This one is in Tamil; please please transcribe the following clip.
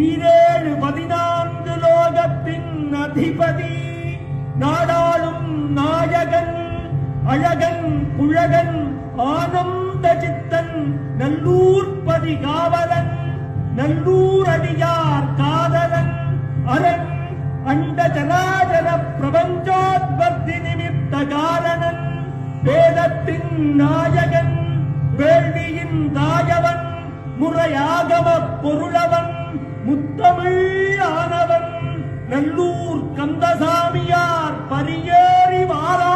ஈரேழு 14 லோகத்தின் அதிபதி நாடாளும் நாயகன் அழகன் குழகன் ஆனந்த சித்தன் நல்லூர் பதிகாவலன் நல்லூர் அடியார் காதலன் அரண் அண்ட ஜராஜர பிரபஞ்சோத்பத்தி நிமித்த காரணன் வேதத்தின் நாயகன் வேள்வியின் தாயவன் முறையாகம பொருளவன் முத்தமிழ் ஆனவன் நல்லூர் கந்தசாமியார் பரியேறி வாரா